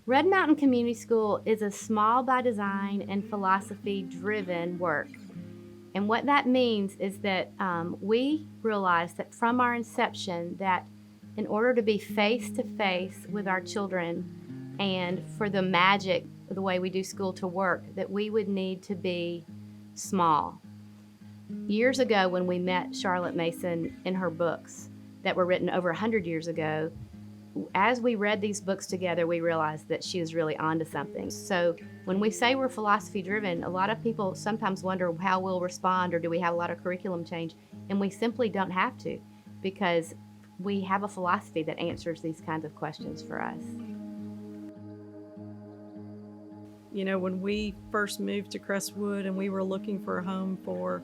Red Mountain Community School is a small by design and philosophy driven work. And what that means is that we realized that from our inception that in order to be face to face with our children and for the magic of the way we do school to work, that we would need to be small. Years ago when we met Charlotte Mason in her books that were written over 100 years ago, as we read these books together, we realized that she was really onto something. So when we say we're philosophy driven, a lot of people sometimes wonder how we'll respond or do we have a lot of curriculum change, and we simply don't have to because we have a philosophy that answers these kinds of questions for us. You know, when we first moved to Crestwood and we were looking for a home for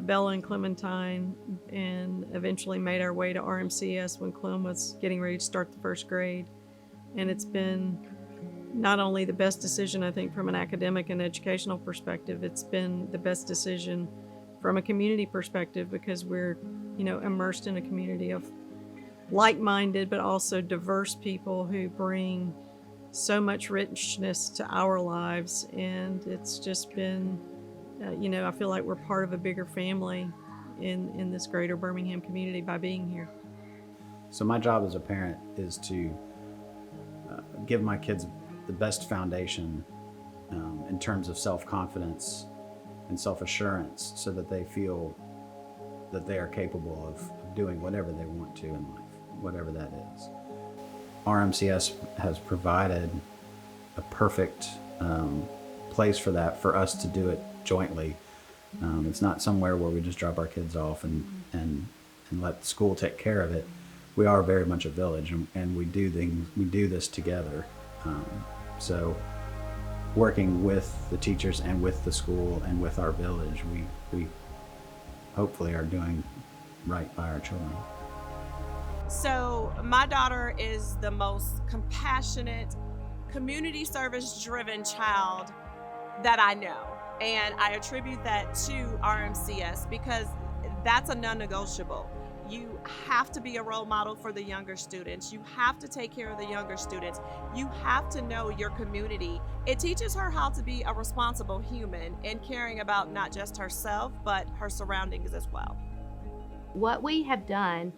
Bella and Clementine, and eventually made our way to RMCS when Clem was getting ready to start the first grade. And it's been not only the best decision, I think, from an academic and educational perspective, it's been the best decision from a community perspective because we're, you know, immersed in a community of like-minded but also diverse people who bring so much richness to our lives. And it's just been you know, I feel like we're part of a bigger family in this greater Birmingham community by being here. So my job as a parent is to give my kids the best foundation in terms of self-confidence and self-assurance so that they feel that they are capable of doing whatever they want to in life, whatever that is. RMCS has provided a perfect place for that, for us to do it jointly. It's not somewhere where we just drop our kids off and let school take care of it. We are very much a village, and we do this together. So working with the teachers and with the school and with our village, we hopefully are doing right by our children. So my daughter is the most compassionate, community service driven child that I know. And I attribute that to RMCS because that's a non-negotiable. You have to be a role model for the younger students. You have to take care of the younger students. You have to know your community. It teaches her how to be a responsible human and caring about not just herself, but her surroundings as well. What we have done,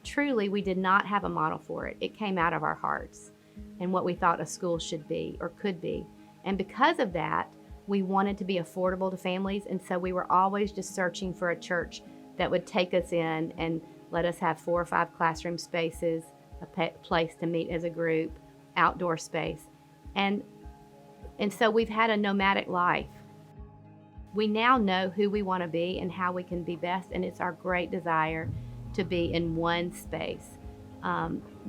truly, we did not have a model for it. It came out of our hearts and what we thought a school should be or could be. And because of that, we wanted to be affordable to families, and so we were always just searching for a church that would take us in and let us have 4 or 5 classroom spaces, a place to meet as a group, outdoor space. And so we've had a nomadic life. We now know who we want to be and how we can be best, and it's our great desire to be in one space.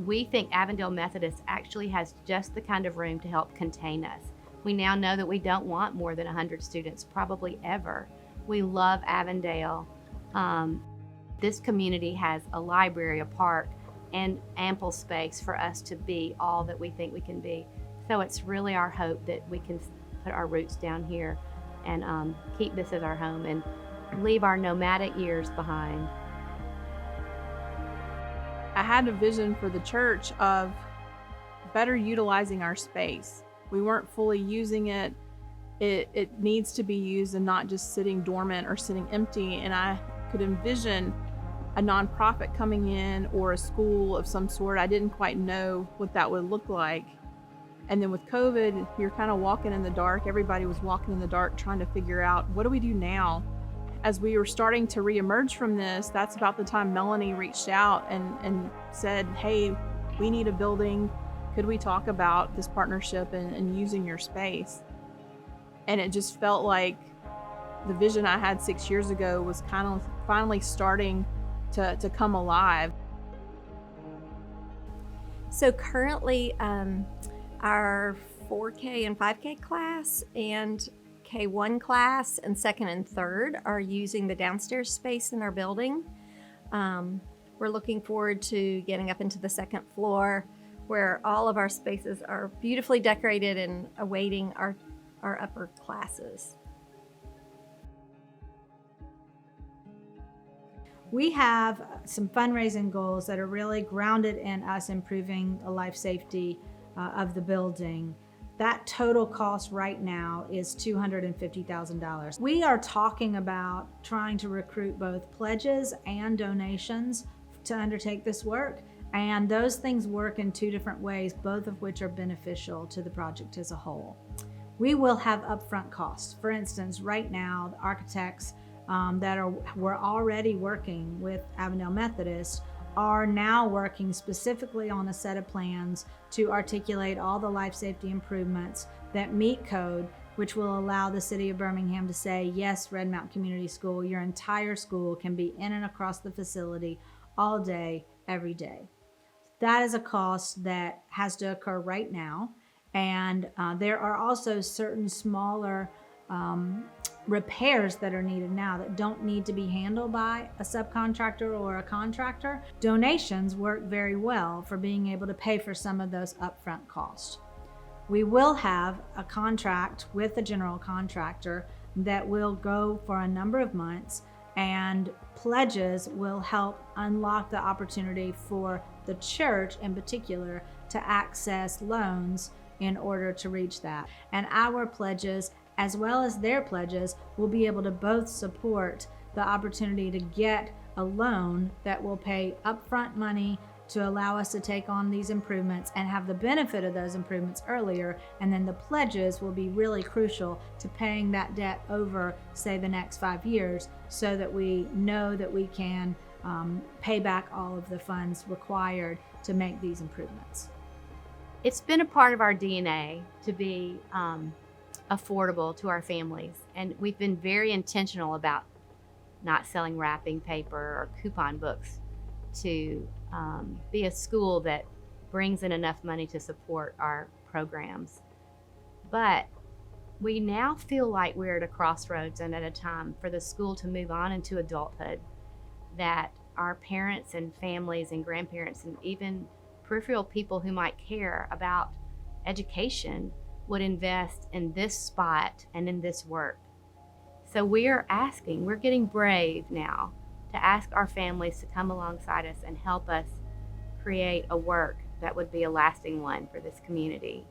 We think Avondale Methodist actually has just the kind of room to help contain us. We now know that we don't want more than 100 students, probably ever. We love Avondale. This community has a library, a park, and ample space for us to be all that we think we can be. So it's really our hope that we can put our roots down here and keep this as our home and leave our nomadic years behind. I had a vision for the church of better utilizing our space. We weren't fully using it. It needs to be used and not just sitting dormant or sitting empty. And I could envision a nonprofit coming in or a school of some sort. I didn't quite know what that would look like. And then with COVID, you're kind of walking in the dark. Everybody was walking in the dark trying to figure out, what do we do now? As we were starting to reemerge from this, that's about the time Melanie reached out and said, hey, we need a building. Could we talk about this partnership and using your space? And it just felt like the vision I had 6 years ago was kind of finally starting to come alive. So currently, our 4K and 5K class and K1 class and 2nd and 3rd are using the downstairs space in our building. We're looking forward to getting up into the 2nd floor where all of our spaces are beautifully decorated and awaiting our upper classes. We have some fundraising goals that are really grounded in us improving life safety of the building. That total cost right now is $250,000. We are talking about trying to recruit both pledges and donations to undertake this work. And those things work in two different ways, both of which are beneficial to the project as a whole. We will have upfront costs. For instance, right now, the architects were already working with Avondale Methodist are now working specifically on a set of plans to articulate all the life safety improvements that meet code, which will allow the city of Birmingham to say, yes, Red Mountain Community School, your entire school can be in and across the facility all day, every day. That is a cost that has to occur right now. And there are also certain smaller repairs that are needed now that don't need to be handled by a subcontractor or a contractor. Donations work very well for being able to pay for some of those upfront costs. We will have a contract with the general contractor that will go for a number of months, and pledges will help unlock the opportunity for the church in particular to access loans in order to reach that. And our pledges, as well as their pledges, will be able to both support the opportunity to get a loan that will pay upfront money to allow us to take on these improvements and have the benefit of those improvements earlier. And then the pledges will be really crucial to paying that debt over, say, the next 5 years, so that we know that we can pay back all of the funds required to make these improvements. It's been a part of our DNA to be affordable to our families, and we've been very intentional about not selling wrapping paper or coupon books to be a school that brings in enough money to support our programs. But we now feel like we're at a crossroads and at a time for the school to move on into adulthood, that our parents and families and grandparents and even peripheral people who might care about education would invest in this spot and in this work. So we're getting brave now to ask our families to come alongside us and help us create a work that would be a lasting one for this community.